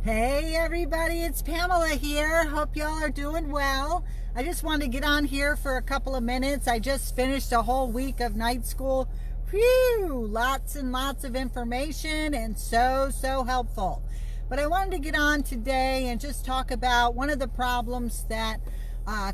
Hey everybody, it's Pamela here. Hope y'all are doing well. I just wanted to get on here for a couple of minutes. I just finished a whole week of night school. Phew, lots and lots of information and so helpful. But I wanted to get on today and just talk about one of the problems that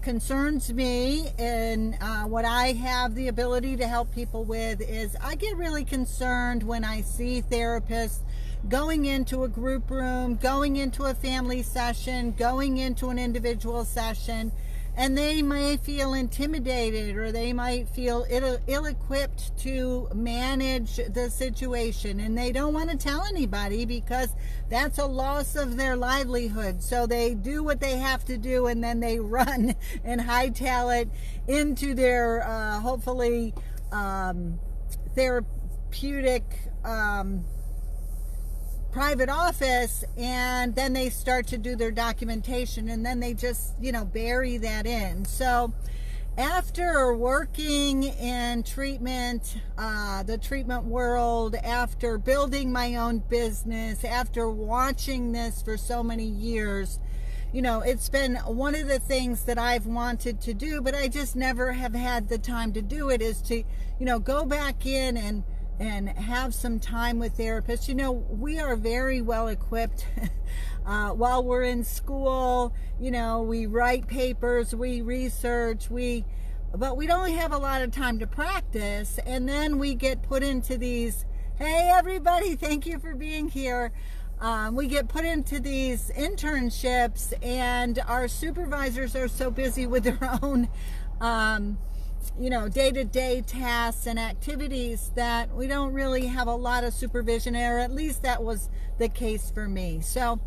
concerns me and what I have the ability to help people with is I get really concerned when I see therapists going into a group room, going into a family session, going into an individual session, and they may feel intimidated or they might feel ill-equipped to manage the situation, and they don't want to tell anybody because that's a loss of their livelihood. So they do what they have to do, and then they run and hightail it into their hopefully therapeutic private office, and then they start to do their documentation, and then they just bury that in. So after working in treatment, the treatment world, after building my own business, after watching this for so many years, it's been one of the things that I've wanted to do, but I just never have had the time to do it, is to go back in and have some time with therapists. We are very well equipped while we're in school. We write papers, we research, but we don't have a lot of time to practice. And then we get put into these, hey everybody, thank you for being here. We get put into these internships, and our supervisors are so busy with their own day-to-day tasks and activities that we don't really have a lot of supervision, or at least that was the case for me. So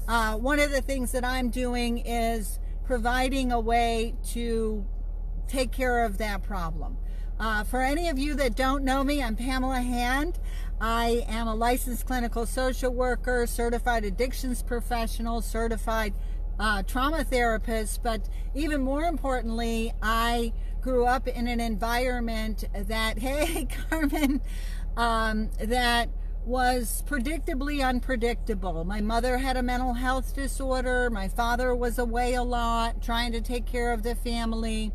one of the things that I'm doing is providing a way to take care of that problem. For any of you that don't know me, I'm Pamela Hand. I am a licensed clinical social worker, certified addictions professional, certified trauma therapist, but even more importantly, I grew up in an environment that, hey Carmen, that was predictably unpredictable. My mother had a mental health disorder. My father was away a lot trying to take care of the family,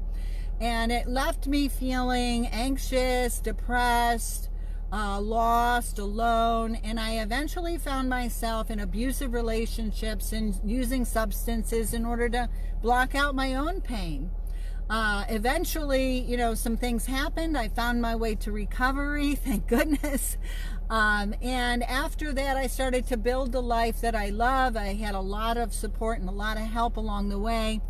and it left me feeling anxious, depressed, lost, alone, and I eventually found myself in abusive relationships and using substances in order to block out my own pain. Eventually, some things happened. I found my way to recovery, thank goodness. And after that, I started to build the life that I love. I had a lot of support and a lot of help along the way.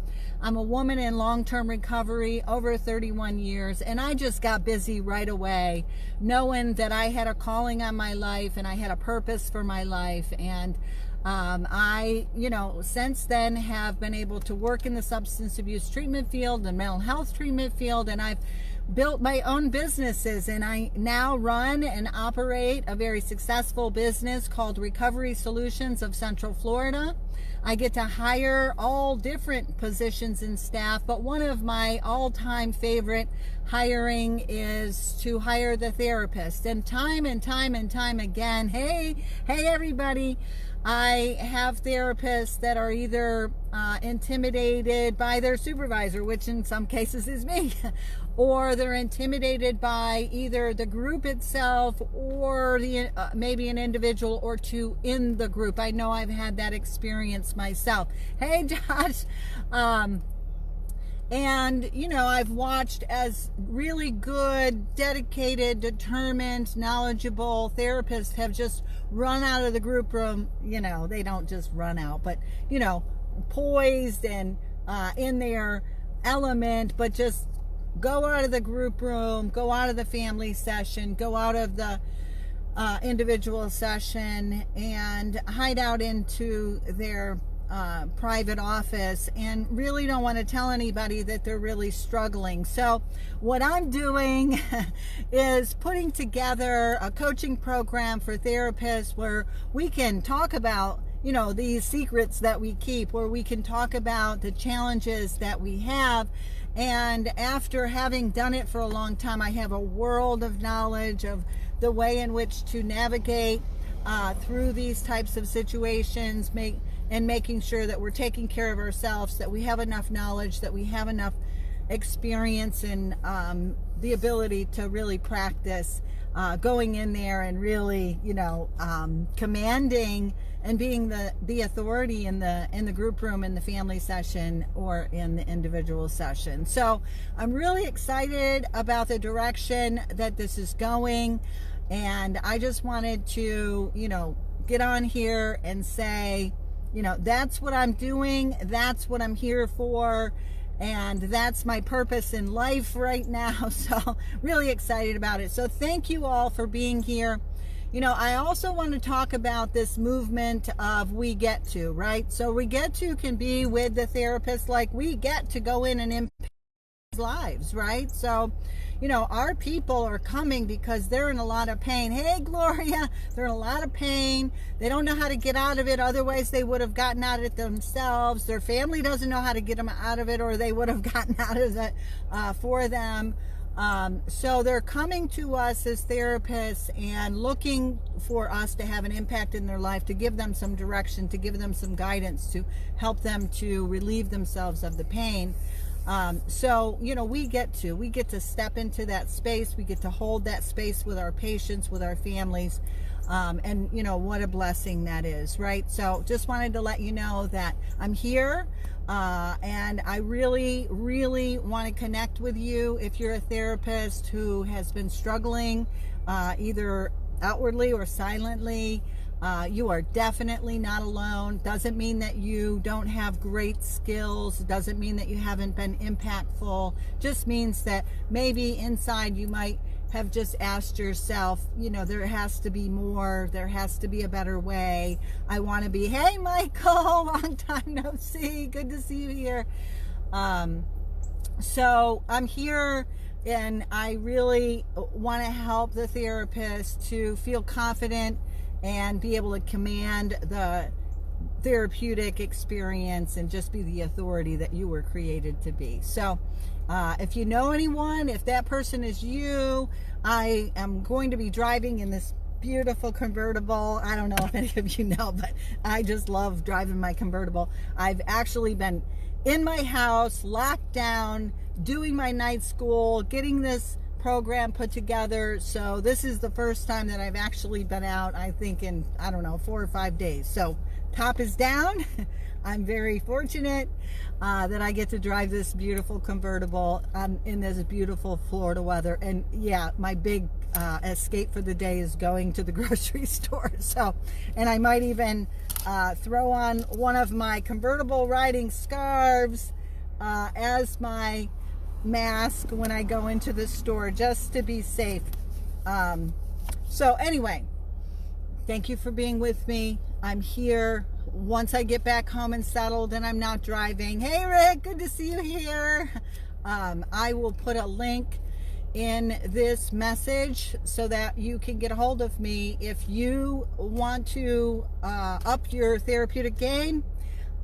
I'm a woman in long-term recovery, over 31 years, and I just got busy right away, knowing that I had a calling on my life and I had a purpose for my life. And I, since then have been able to work in the substance abuse treatment field, the mental health treatment field, and I've built my own businesses, and I now run and operate a very successful business called Recovery Solutions of Central Florida. I get to hire all different positions and staff, but one of my all-time favorite hiring is to hire the therapist. And time again, hey everybody, I have therapists that are either intimidated by their supervisor, which in some cases is me, or they're intimidated by either the group itself or the maybe an individual or two in the group. I know I've had that experience myself. Hey Josh. And I've watched as really good, dedicated, determined, knowledgeable therapists have just run out of the group room. They don't just run out, but poised and in their element, but just go out of the group room, go out of the family session, go out of the individual session, and hide out into their private office and really don't want to tell anybody that they're really struggling. So what I'm doing is putting together a coaching program for therapists where we can talk about these secrets that we keep, where we can talk about the challenges that we have. And after having done it for a long time, I have a world of knowledge of the way in which to navigate through these types of situations, making sure that we're taking care of ourselves, that we have enough knowledge, that we have enough experience and the ability to really practice going in there and really, commanding and being the authority in the group room, in the family session, or in the individual session. So I'm really excited about the direction that this is going, and I just wanted to, get on here and say, that's what I'm doing, that's what I'm here for, and that's my purpose in life right now. So really excited about it. So thank you all for being here. I also want to talk about this movement of we get to, right? So we get to can be with the therapist, like we get to go in and impact lives, right? So, our people are coming because they're in a lot of pain. Hey, Gloria, they're in a lot of pain. They don't know how to get out of it. Otherwise, they would have gotten out of it themselves. Their family doesn't know how to get them out of it, or they would have gotten out of it for them. So they're coming to us as therapists and looking for us to have an impact in their life, to give them some direction, to give them some guidance, to help them to relieve themselves of the pain. So we get to step into that space. We get to hold that space with our patients, with our families. And what a blessing that is, right? So just wanted to let you know that I'm here. And I really, really want to connect with you. If you're a therapist who has been struggling, either outwardly or silently, you are definitely not alone. Doesn't mean that you don't have great skills. Doesn't mean that you haven't been impactful. Just means that maybe inside you might have just asked yourself, there has to be more. There has to be a better way. I want to be, hey, Michael, long time no see. Good to see you here. So I'm here, and I really want to help the therapist to feel confident and be able to command the therapeutic experience and just be the authority that you were created to be. So if you know anyone, if that person is you, I am going to be driving in this beautiful convertible. I don't know if any of you know, but I just love driving my convertible. I've actually been in my house, locked down, doing my night school, getting this program put together. So this is the first time that I've actually been out, I think in, 4 or 5 days. So top is down. I'm very fortunate that I get to drive this beautiful convertible in this beautiful Florida weather. And yeah, my big escape for the day is going to the grocery store. So, and I might even throw on one of my convertible riding scarves as my mask when I go into the store, just to be safe. So anyway, thank you for being with me. I'm here. Once I get back home and settled and I'm not driving, hey Rick, good to see you here. I will put a link in this message so that you can get a hold of me if you want to up your therapeutic game,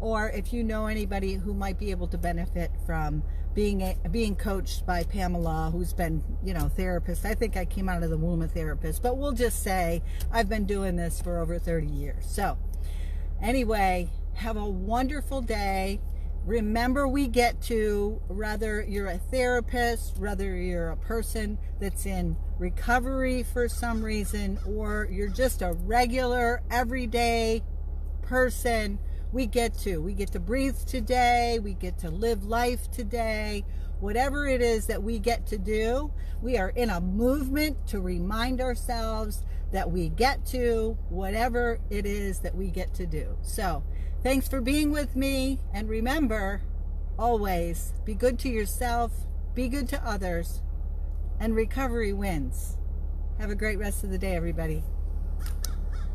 or if you know anybody who might be able to benefit from being coached by Pamela, who's been, therapist. I think I came out of the womb a therapist, but we'll just say I've been doing this for over 30 years. So anyway, have a wonderful day. Remember, we get to, whether you're a therapist, whether you're a person that's in recovery for some reason, or you're just a regular, everyday person, we get to breathe today. We get to live life today. Whatever it is that we get to do, we are in a movement to remind ourselves that we get to whatever it is that we get to do. So thanks for being with me. And remember, always be good to yourself, be good to others, and recovery wins. Have a great rest of the day, everybody.